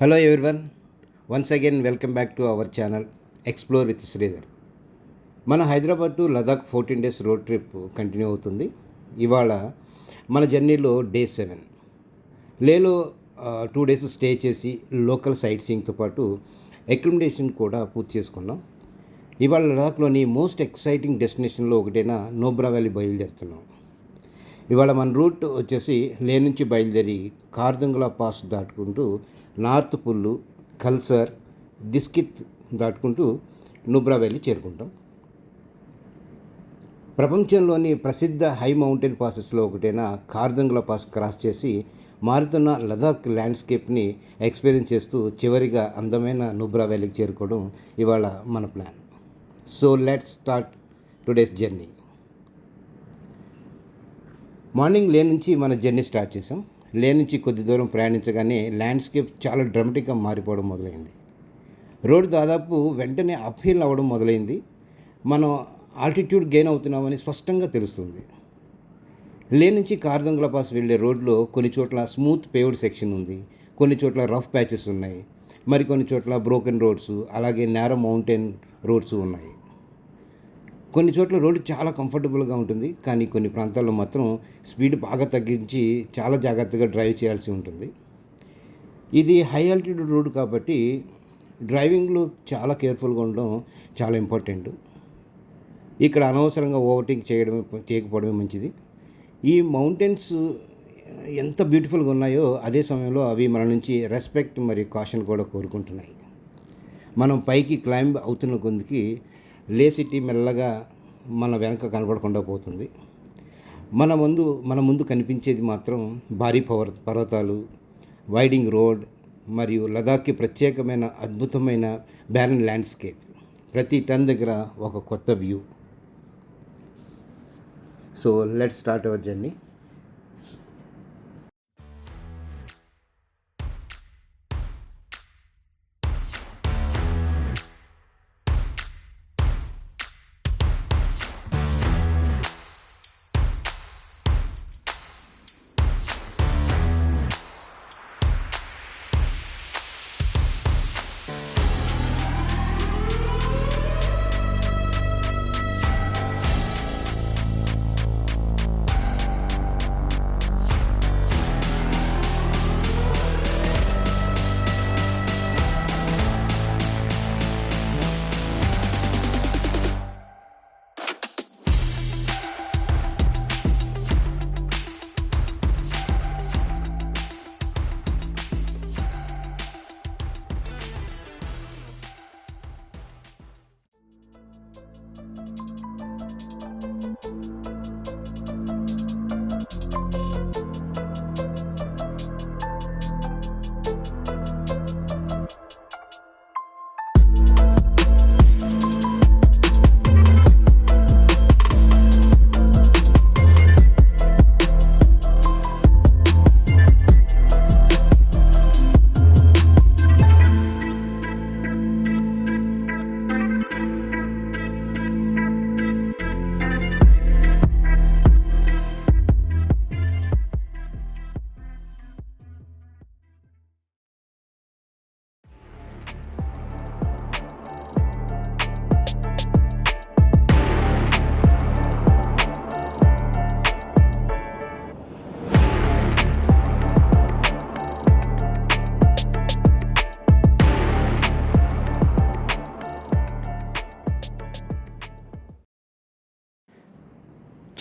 Hello everyone, once again welcome back to our channel Explore with Sridhar. మన Hyderabad to Ladakh 14 days road trip continue అవుతుంది. ఇవాళ మన జర్నీలో day 7. లేలో 2 days stay చేసి local site సీయింగ్తో పాటు accommodation కూడా పూర్తి చేసుకున్నాం. ఇవాళ లదాఖ్లోని మోస్ట్ ఎక్సైటింగ్ డెస్టినేషన్లో ఒకటైన నోబ్రా వ్యాలీ బయలుదేరుతున్నాం. ఇవాళ మన రూట్ వచ్చేసి లే నుంచి బయలుదేరి కార్దంగ్లా పాస్ దాటుకుంటూ నార్త్ పుల్లు, కల్సర్, దిస్కిత్ దాటుకుంటూ నుబ్రా వ్యాలీ చేరుకుంటాం. ప్రపంచంలోని ప్రసిద్ధ హై మౌంటైన్ పాసెస్లో ఒకటైన కార్దంగ్లా పాస్ క్రాస్ చేసి మారుతున్న లదాఖ్ ల్యాండ్స్కేప్ని ఎక్స్పీరియన్స్ చేస్తూ చివరిగా అందమైన నుబ్రా వ్యాలీకి చేరుకోవడం ఇవాళ మన plan. So let's start today's journey. Morning లే నుంచి మన జర్నీ స్టార్ట్ చేసాం. లే నుంచి కొద్ది దూరం ప్రయాణించగానే ల్యాండ్స్కేప్ చాలా డ్రమటిక్గా మారిపోవడం మొదలైంది. రోడ్డు దాదాపు వెంటనే అప్హిల్ అవ్వడం మొదలైంది. మనం ఆల్టిట్యూడ్ గెయిన్ అవుతున్నామని స్పష్టంగా తెలుస్తుంది. లే నుంచి కార్దంగ్లా పాస్ వెళ్ళే రోడ్లో కొన్ని చోట్ల స్మూత్ పేవ్డ్ సెక్షన్ ఉంది, కొన్ని చోట్ల రఫ్ ప్యాచెస్ ఉన్నాయి, మరికొన్ని చోట్ల బ్రోకెన్ రోడ్స్, అలాగే నేరో మౌంటైన్ రోడ్స్ ఉన్నాయి. కొన్ని చోట్ల రోడ్డు చాలా కంఫర్టబుల్గా ఉంటుంది, కానీ కొన్ని ప్రాంతాల్లో మాత్రం స్పీడ్ బాగా తగ్గించి చాలా జాగ్రత్తగా డ్రైవ్ చేయాల్సి ఉంటుంది. ఇది హై ఆల్టిట్యూడ్ రోడ్ కాబట్టి డ్రైవింగ్లో చాలా కేర్ఫుల్గా ఉండడం చాలా ఇంపార్టెంట్. ఇక్కడ అనవసరంగా ఓవర్టేక్ చేయకపోవడమే మంచిది. ఈ మౌంటైన్స్ ఎంత బ్యూటిఫుల్గా ఉన్నాయో అదే సమయంలో అవి మన నుంచి రెస్పెక్ట్ మరియు కాషన్ కూడా కోరుకుంటున్నాయి. మనం పైకి క్లైంబ్ అవుతున్న కొద్దికి లే సిటీ మెల్లగా మన వెనక కనపడకుండా పోతుంది. మన ముందు కనిపించేది మాత్రం భారీ పర్వతాలు, వైడింగ్ రోడ్ మరియు లదాఖ్కి ప్రత్యేకమైన అద్భుతమైన బ్యారన్ ల్యాండ్స్కేప్. ప్రతి టర్న్ దగ్గర ఒక కొత్త view. So let's start our journey.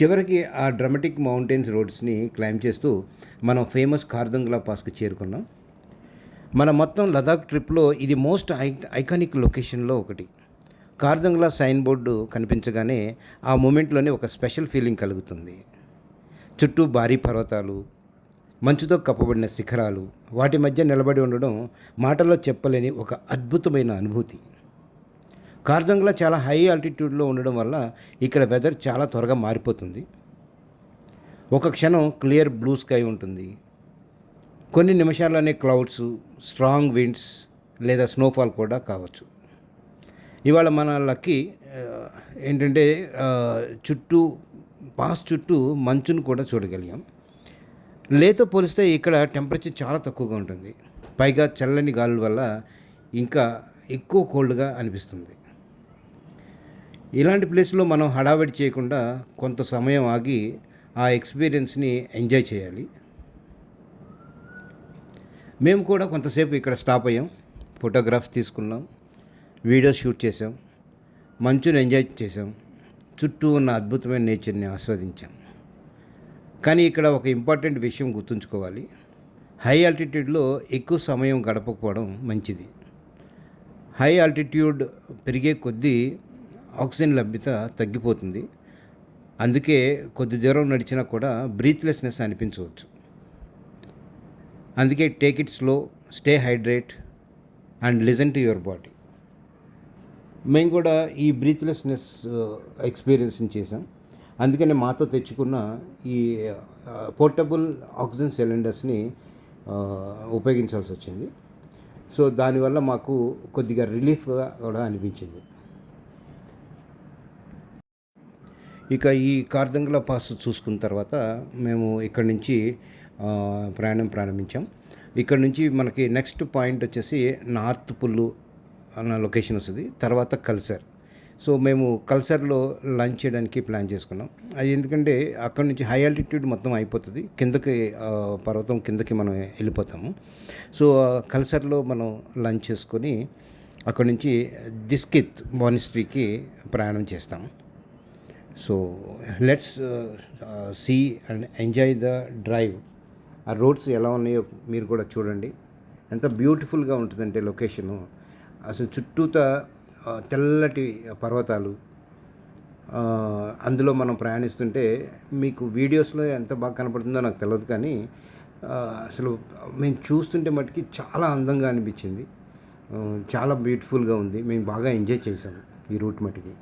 చివరికి ఆ డ్రమటిక్ మౌంటైన్స్ రోడ్స్ని క్లైంబ్ చేస్తూ మనం ఫేమస్ కార్దంగ్లా పాస్కి చేరుకున్నాం. మన మొత్తం లదాఖ్ ట్రిప్లో ఇది మోస్ట్ ఐకానిక్ లొకేషన్లో ఒకటి. కార్దంగ్లా సైన్ బోర్డు కనిపించగానే ఆ మూమెంట్లోనే ఒక స్పెషల్ ఫీలింగ్ కలుగుతుంది. చుట్టూ భారీ పర్వతాలు, మంచుతో కప్పబడిన శిఖరాలు, వాటి మధ్య నిలబడి ఉండడం మాటల్లో చెప్పలేని ఒక అద్భుతమైన అనుభూతి. కార్దంగ్లా చాలా హై ఆల్టిట్యూడ్లో ఉండడం వల్ల ఇక్కడ వెదర్ చాలా త్వరగా మారిపోతుంది. ఒక క్షణం క్లియర్ బ్లూ స్కై ఉంటుంది, కొన్ని నిమిషాల్లోనే క్లౌడ్స్, స్ట్రాంగ్ విండ్స్ లేదా స్నోఫాల్ కూడా కావచ్చు. ఇవాళ మన లక్కీ ఏంటంటే చుట్టూ పాస్ చుట్టూ మంచును కూడా చూడగలిగాం. లేతో పోలిస్తే ఇక్కడ టెంపరేచర్ చాలా తక్కువగా ఉంటుంది. పైగా చల్లని గాలుల వల్ల ఇంకా ఎక్కువ కోల్డ్గా అనిపిస్తుంది. ఇలాంటి ప్లేస్లో మనం హడావిడి చేయకుండా కొంత సమయం ఆగి ఆ ఎక్స్పీరియన్స్ని ఎంజాయ్ చేయాలి. మేము కూడా కొంతసేపు ఇక్కడ స్టాప్ అయ్యాం, ఫోటోగ్రాఫ్స్ తీసుకున్నాం, వీడియో షూట్ చేసాం, మంచుని ఎంజాయ్ చేసాం, చుట్టూ ఉన్న అద్భుతమైన నేచర్ని ఆస్వాదించాం. కానీ ఇక్కడ ఒక ఇంపార్టెంట్ విషయం గుర్తుంచుకోవాలి. హై ఆల్టిట్యూడ్లో ఎక్కువ సమయం గడపకపోవడం మంచిది. హై ఆల్టిట్యూడ్ పెరిగే కొద్దీ ఆక్సిజన్ లభ్యత తగ్గిపోతుంది. అందుకే కొద్ది దూరం నడిచినా కూడా బ్రీత్లెస్నెస్ అనిపించవచ్చు. అందుకే take it slow, stay hydrate and listen to your body. మేము కూడా ఈ బ్రీత్లెస్నెస్ ఎక్స్పీరియన్స్ని చేసాం. అందుకనే మాతో తెచ్చుకున్న ఈ పోర్టబుల్ ఆక్సిజన్ సిలిండర్స్ని ఉపయోగించాల్సి వచ్చింది. సో దానివల్ల మాకు కొద్దిగా రిలీఫ్గా కూడా అనిపించింది. ఇక ఈ కార్దంగల పాస్ చూసుకున్న తర్వాత మేము ఇక్కడి నుంచి ప్రయాణం ప్రారంభించాం. ఇక్కడ నుంచి మనకి నెక్స్ట్ పాయింట్ వచ్చేసి నార్త్ పుల్లు అన్న లొకేషన్ వస్తుంది, తర్వాత కల్సర్. సో మేము కల్సర్లో లంచ్ చేయడానికి ప్లాన్ చేసుకున్నాం. అది ఎందుకంటే అక్కడ నుంచి హై ఆల్టిట్యూడ్ మొత్తం అయిపోతుంది, కిందకి పర్వతం కిందకి మనం వెళ్ళిపోతాము. సో కల్సర్లో మనం లంచ్ చేసుకొని అక్కడ నుంచి దిస్కిత్ మానిస్ట్రీకి ప్రయాణం చేస్తాము. So let's see and enjoy the drive. ఆ రోడ్స్ ఎలా ఉన్నాయో మీరు కూడా చూడండి. ఎంత బ్యూటిఫుల్గా ఉంటుందంటే లొకేషను. అసలు చుట్టూతా తెల్లటి పర్వతాలు, అందులో మనం ప్రయాణిస్తుంటే మీకు వీడియోస్లో ఎంత బాగా కనపడుతుందో నాకు తెలియదు, కానీ అసలు మేము చూస్తుంటే మటుకి చాలా అందంగా అనిపించింది. చాలా బ్యూటిఫుల్గా ఉంది. మేము బాగా ఎంజాయ్ చేసాము ఈ రూట్ మటుకి.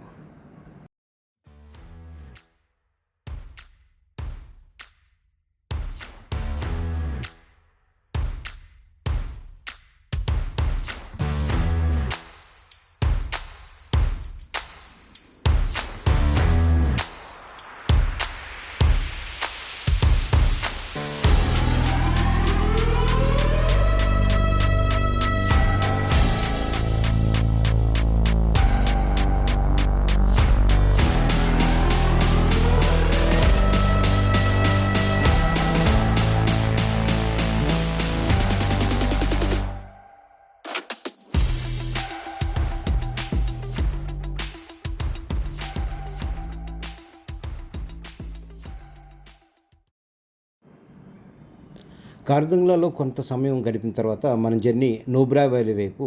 కార్దుంగ్లాలో కొంత సమయం గడిపిన తర్వాత మన జర్నీ నూబ్రా వ్యాలీ వైపు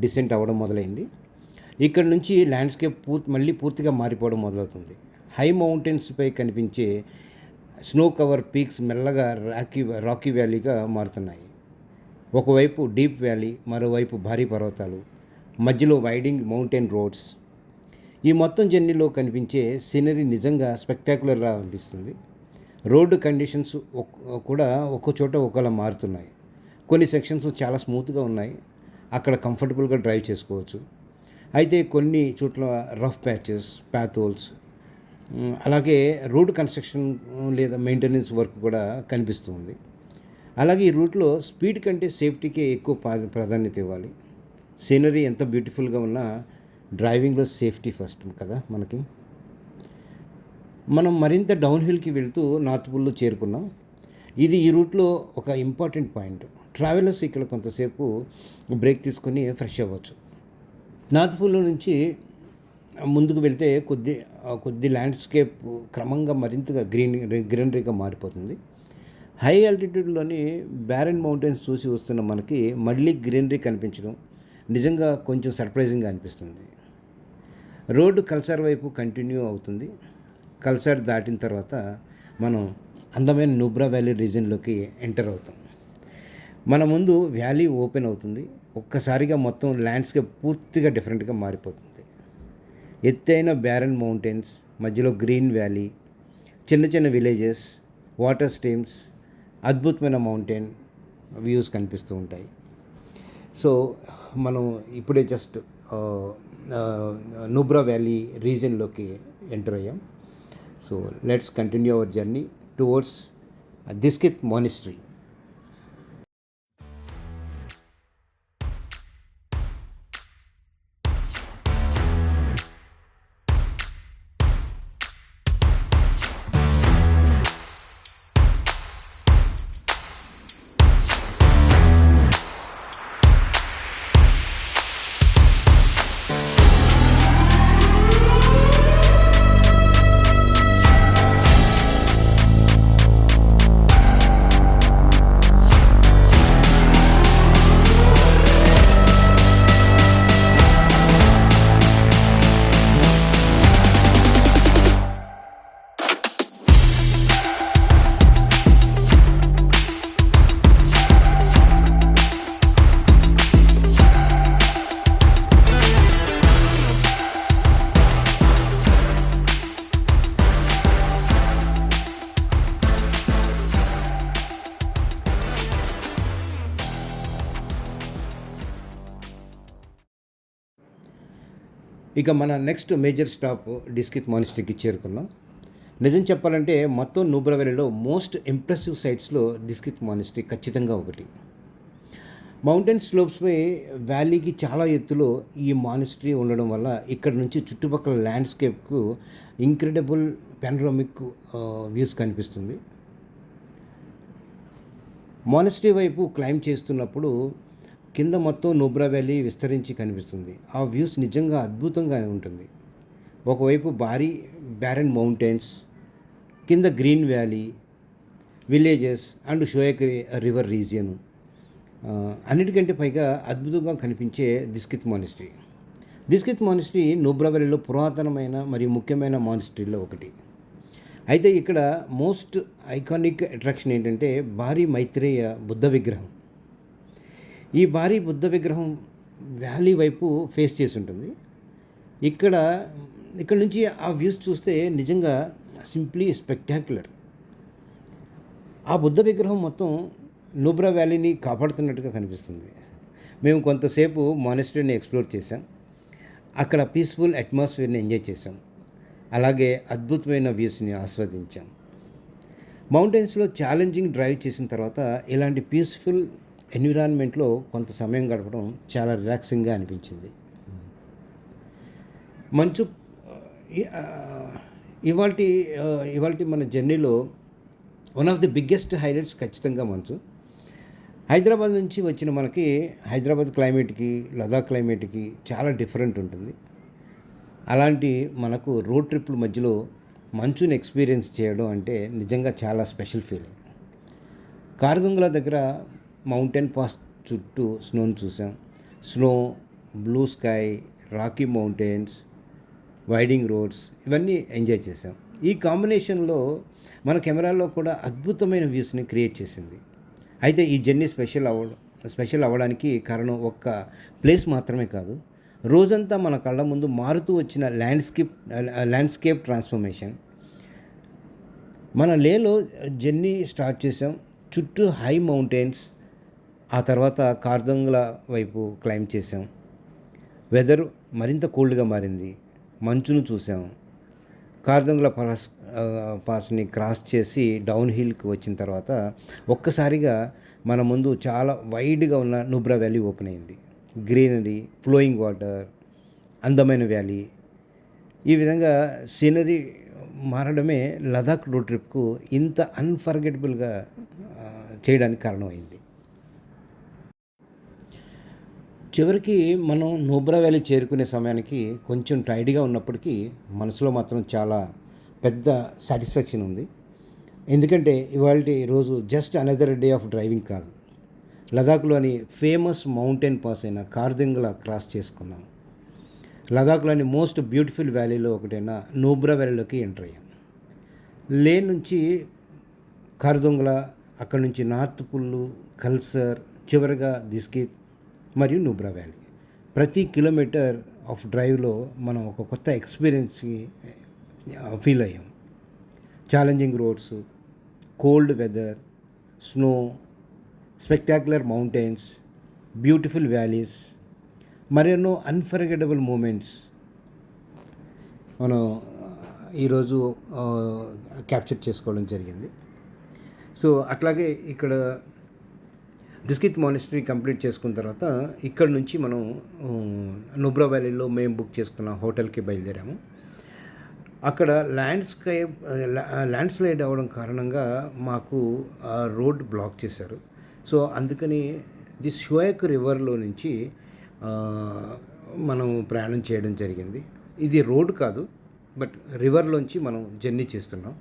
డిసెంట్ అవ్వడం మొదలైంది. ఇక్కడ నుంచి ల్యాండ్స్కేప్ మళ్ళీ పూర్తిగా మారిపోవడం మొదలవుతుంది. హై మౌంటైన్స్పై కనిపించే స్నో కవర్ పీక్స్ మెల్లగా రాకీ వ్యాలీగా మారుతున్నాయి. ఒకవైపు డీప్ వ్యాలీ, మరోవైపు భారీ పర్వతాలు, మధ్యలో వైడింగ్ మౌంటైన్ రోడ్స్. ఈ మొత్తం జర్నీలో కనిపించే సీనరీ నిజంగా స్పెక్టాక్యులర్గా అనిపిస్తుంది. రోడ్డు కండిషన్స్ కూడా ఒక్కో చోట ఒకలా మారుతున్నాయి. కొన్ని సెక్షన్స్ చాలా స్మూత్గా ఉన్నాయి, అక్కడ కంఫర్టబుల్గా డ్రైవ్ చేసుకోవచ్చు. అయితే కొన్ని చోట్ల రఫ్ ప్యాచెస్, ప్యాతోల్స్, అలాగే రోడ్ కన్స్ట్రక్షన్ లేదా మెయింటెనెన్స్ వర్క్ కూడా కనిపిస్తుంది. అలాగే ఈ రూట్లో స్పీడ్ కంటే సేఫ్టీకే ఎక్కువ ప్రాధాన్యత ఇవ్వాలి. సీనరీ ఎంత బ్యూటిఫుల్గా ఉన్నా డ్రైవింగ్లో సేఫ్టీ ఫస్ట్ కదా మనకి. మనం మరింత డౌన్ హిల్కి వెళ్తూ నార్త్ పుల్లో చేరుకున్నాం. ఇది ఈ రూట్లో ఒక ఇంపార్టెంట్ పాయింట్. ట్రావెలర్స్ ఇక్కడ కొంతసేపు బ్రేక్ తీసుకొని ఫ్రెష్ అవ్వచ్చు. నార్త్ పుల్లో నుంచి ముందుకు వెళ్తే కొద్ది ల్యాండ్స్కేప్ క్రమంగా మరింతగా గ్రీనరీగా మారిపోతుంది. హై ఆల్టిట్యూడ్లోని బ్యారన్ మౌంటైన్స్ చూసి వస్తున్న మనకి మళ్ళీ గ్రీనరీ కనిపించడం నిజంగా కొంచెం సర్ప్రైజింగ్గా అనిపిస్తుంది. రోడ్డు కల్సర్ వైపు కంటిన్యూ అవుతుంది. కల్సర్ దాటిన తర్వాత మనం అందమైన నూబ్రా వ్యాలీ రీజన్లోకి ఎంటర్ అవుతాం. మన ముందు వ్యాలీ ఓపెన్ అవుతుంది. ఒక్కసారిగా మొత్తం ల్యాండ్స్కేప్ పూర్తిగా డిఫరెంట్గా మారిపోతుంది. ఎత్తైన బ్యారన్ మౌంటైన్స్, మధ్యలో గ్రీన్ వ్యాలీ, చిన్న చిన్న విలేజెస్, వాటర్ స్ట్రీమ్స్, అద్భుతమైన మౌంటైన్ వ్యూస్ కనిపిస్తూ ఉంటాయి. సో మనం ఇప్పుడే జస్ట్ నూబ్రా వ్యాలీ రీజన్లోకి ఎంటర్ అయ్యాం. So let's continue our journey towards Diskit monastery. ఇక మన నెక్స్ట్ మేజర్ స్టాప్ డిస్కిత్ మానిస్ట్రీకి చేరుకున్నాం. నిజం చెప్పాలంటే మొత్తం నూబ్రా వ్యాలీలో మోస్ట్ ఇంప్రెసివ్ సైట్స్లో డిస్కిత్ మానిస్ట్రీ ఖచ్చితంగా ఒకటి. మౌంటైన్ స్లోప్స్పై వ్యాలీకి చాలా ఎత్తులో ఈ మానిస్ట్రీ ఉండడం వల్ల ఇక్కడ నుంచి చుట్టుపక్కల ల్యాండ్స్కేప్కు ఇంక్రెడిబుల్ పెనరామిక్ వ్యూస్ కనిపిస్తుంది. మానిస్ట్రీ వైపు క్లైంబ్ చేస్తున్నప్పుడు కింద మొత్తం నూబ్రా వ్యాలీ విస్తరించి కనిపిస్తుంది. ఆ వ్యూస్ నిజంగా అద్భుతంగా ఉంటుంది. ఒకవైపు భారీ బ్యారన్ మౌంటైన్స్, కింద green valley, villages and Shyok river region, అన్నిటికంటే పైగా అద్భుతంగా కనిపించే దిస్కిత్ మానిస్ట్రీ. దిస్కిత్ మానిస్ట్రీ నూబ్రా వ్యాలీలో పురాతనమైన మరియు ముఖ్యమైన మానిస్ట్రీలో ఒకటి. అయితే ఇక్కడ మోస్ట్ ఐకానిక్ అట్రాక్షన్ ఏంటంటే భారీ మైత్రేయ బుద్ధ విగ్రహం. ఈ భారీ బుద్ధ విగ్రహం వ్యాలీ వైపు ఫేస్ చేసి ఉంటుంది. ఇక్కడ నుంచి ఆ వ్యూస్ చూస్తే నిజంగా సింప్లీ స్పెక్టాక్యులర్. ఆ బుద్ధ విగ్రహం మొత్తం నూబ్రా వ్యాలీని కాపాడుతున్నట్టుగా కనిపిస్తుంది. మేము కొంతసేపు మానిస్ట్రీని ఎక్స్ప్లోర్ చేసాం. అక్కడ పీస్ఫుల్ అట్మాస్ఫియర్ని ఎంజాయ్ చేసాం. అలాగే అద్భుతమైన వ్యూస్ని ఆస్వాదించాం. మౌంటైన్స్లో ఛాలెంజింగ్ డ్రైవ్ చేసిన తర్వాత ఇలాంటి పీస్ఫుల్ ఎన్విరాన్మెంట్లో కొంత సమయం గడపడం చాలా రిలాక్సింగ్గా అనిపించింది. మంచు ఇవాల్టి మన జర్నీలో one of the biggest highlights ఖచ్చితంగా మంచు. హైదరాబాద్ నుంచి వచ్చిన మనకి హైదరాబాద్ క్లైమేట్కి లదాఖ్ క్లైమేట్కి చాలా డిఫరెంట్ ఉంటుంది. అలాంటి మనకు రోడ్ ట్రిప్ల మధ్యలో మంచుని ఎక్స్పీరియన్స్ చేయడం అంటే నిజంగా చాలా స్పెషల్ ఫీలింగ్. కార్దుంగ్లా దగ్గర మౌంటైన్ పాస్ చుట్టూ స్నోని చూసాం. Snow, blue sky, rocky mountains, winding roads ఇవన్నీ ఎంజాయ్ చేసాం. ఈ కాంబినేషన్లో మన కెమెరాలో కూడా అద్భుతమైన వ్యూస్ని క్రియేట్ చేసింది. అయితే ఈ జర్నీ స్పెషల్ అవ్వడానికి కారణం ఒక్క ప్లేస్ మాత్రమే కాదు, రోజంతా మన కళ్ళ ముందు మారుతూ వచ్చిన ల్యాండ్స్కేప్ ట్రాన్స్ఫర్మేషన్. మన లేలో జర్నీ స్టార్ట్ చేసాం. చుట్టూ హై మౌంటైన్స్, ఆ తర్వాత కార్దుంగ్లా వైపు క్లైంబ్ చేసాం. వెదర్ మరింత కోల్డ్గా మారింది. మంచును చూసాం. కార్దుంగ్లా పాస్ని క్రాస్ చేసి డౌన్ హిల్కి వచ్చిన తర్వాత ఒక్కసారిగా మన ముందు చాలా వైడ్గా ఉన్న నూబ్రా వ్యాలీ ఓపెన్ అయింది. గ్రీనరీ, ఫ్లోయింగ్ వాటర్, అందమైన వ్యాలీ. ఈ విధంగా సీనరీ మారడమే లదాఖ్ రోడ్ ట్రిప్కు ఇంత అన్ఫర్గెటబుల్గా చేయడానికి కారణమైంది. చివరికి మనం నూబ్రా వ్యాలీ చేరుకునే సమయానికి కొంచెం టైర్డ్గా ఉన్నప్పటికీ మనసులో మాత్రం చాలా పెద్ద సాటిస్ఫాక్షన్ ఉంది. ఎందుకంటే ఇవాళ రోజు just another day of driving కాదు, లదాఖ్లోని ఫేమస్ మౌంటైన్ పాస్ అయిన కార్దుంగ్లా క్రాస్ చేసుకున్నాం. లదాఖ్లోని మోస్ట్ బ్యూటిఫుల్ వ్యాలీలో ఒకటైన నూబ్రా వ్యాలీలోకి ఎంటర్ అయ్యాం. లే నుంచి కార్దుంగ్లా, అక్కడి నుంచి నార్త్ పుల్లు, కల్సర్, చివరిగా దిస్కిత్ మరియు నూబ్రా వ్యాలీ. ప్రతి కిలోమీటర్ ఆఫ్ డ్రైవ్లో మనం ఒక కొత్త ఎక్స్పీరియన్స్కి ఫీల్ అయ్యాం. Challenging roads, cold weather, snow, spectacular mountains, beautiful valleys, మరెన్నో అన్ఫర్గెటబుల్ మూమెంట్స్ మనం ఈరోజు క్యాప్చర్ చేసుకోవడం జరిగింది. సో అట్లాగే ఇక్కడ డిస్కిత్ మానిస్టరీ కంప్లీట్ చేసుకున్న తర్వాత ఇక్కడ నుంచి మనం నుబ్రా వ్యాలీలో మేము బుక్ చేసుకున్న హోటల్కి బయలుదేరాము. అక్కడ ల్యాండ్ స్లైడ్ అవ్వడం కారణంగా మాకు రోడ్ బ్లాక్ చేశారు. సో అందుకని ది షోయక్ రివర్లో నుంచి మనం ప్రయాణం చేయడం జరిగింది. ఇది రోడ్ కాదు, బట్ రివర్లోంచి మనం జర్నీ చేస్తున్నాం.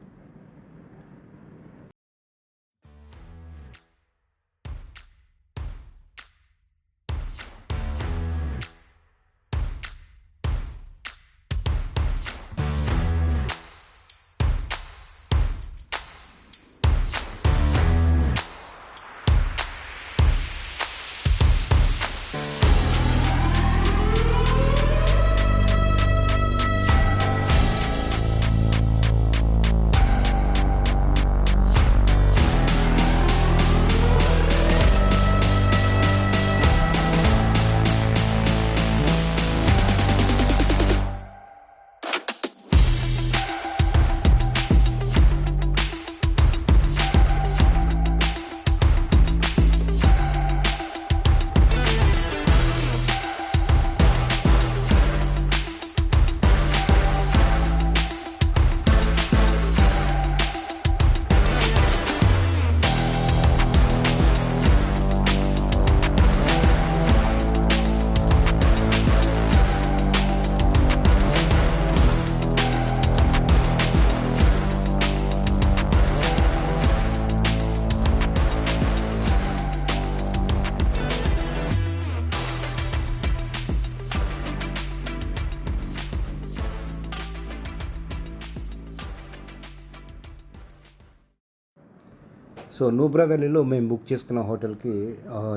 సో నూబ్రా వ్యాలీలో మేము బుక్ చేసుకున్న హోటల్కి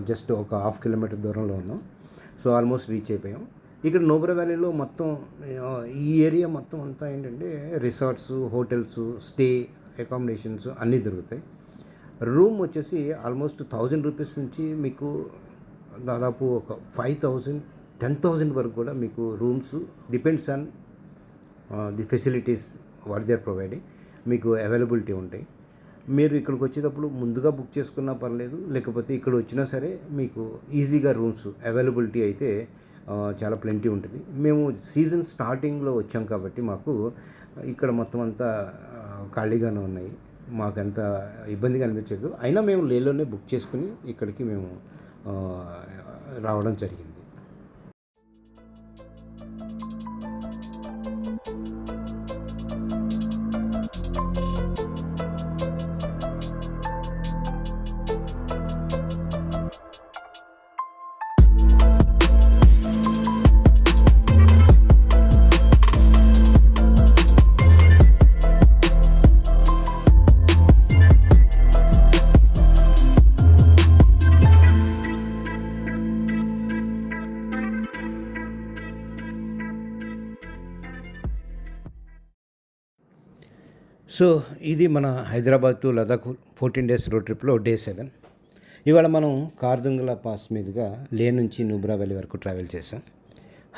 జస్ట్ ఒక 1/2 కిలోమీటర్ దూరంలో ఉన్నాం. సో ఆల్మోస్ట్ రీచ్ అయిపోయాం. ఇక్కడ నూబ్రా వ్యాలీలో మొత్తం ఈ ఏరియా మొత్తం అంతా ఏంటంటే రిసార్ట్స్, హోటల్స్, స్టే అకామిడేషన్స్ అన్నీ దొరుకుతాయి. రూమ్ వచ్చేసి ఆల్మోస్ట్ 1000 రూపీస్ నుంచి మీకు దాదాపు ఒక 5000, 10,000 వరకు కూడా మీకు rooms depends on the facilities what they are providing మీకు అవైలబిలిటీ ఉంటాయి. మీరు ఇక్కడికి వచ్చేటప్పుడు ముందుగా బుక్ చేసుకున్నా పర్లేదు, లేకపోతే ఇక్కడ వచ్చినా సరే మీకు ఈజీగా రూమ్స్ అవైలబిలిటీ అయితే చాలా ప్లెంటీ ఉంటుంది. మేము సీజన్ స్టార్టింగ్లో వచ్చాం కాబట్టి మాకు ఇక్కడ మొత్తం అంతా ఖాళీగానే ఉన్నాయి. మాకు అంత ఇబ్బందిగా అనిపించదు. అయినా మేము లేలోనే బుక్ చేసుకుని ఇక్కడికి మేము రావడం జరిగింది. సో ఇది మన Hyderabad to Ladakh 14 days road ట్రిప్లో డే 7. ఇవాళ మనం కార్దుంగలా పాస్ మీదుగా లే నుంచి నూబ్రా వ్యాలీ వరకు ట్రావెల్ చేసాం.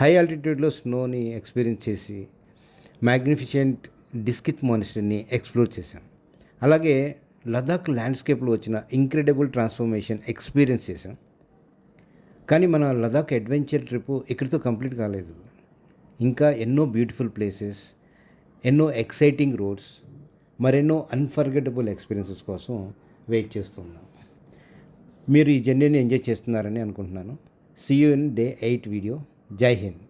హై ఆల్టిట్యూడ్లో స్నోని ఎక్స్పీరియన్స్ చేసి మ్యాగ్నిఫిషెంట్ డిస్కిత్ మానిస్టరీని ఎక్స్ప్లోర్ చేసాం. అలాగే లదాఖ్ ల్యాండ్స్కేప్లో వచ్చిన ఇంక్రెడిబుల్ ట్రాన్స్ఫర్మేషన్ ఎక్స్పీరియన్స్ చేసాం. కానీ మన లదాఖ్ అడ్వెంచర్ ట్రిప్ ఇక్కడితో కంప్లీట్ కాలేదు. ఇంకా ఎన్నో బ్యూటిఫుల్ ప్లేసెస్, ఎన్నో ఎక్సైటింగ్ రోడ్స్, మరెన్నో అన్ఫర్గెటబుల్ ఎక్స్పీరియన్సెస్ కోసం వెయిట్ చేస్తున్నాం. మీరు ఈ జర్నీని ఎంజాయ్ చేస్తున్నారని అనుకుంటున్నాను. See you in day 8 video. జై హింద్.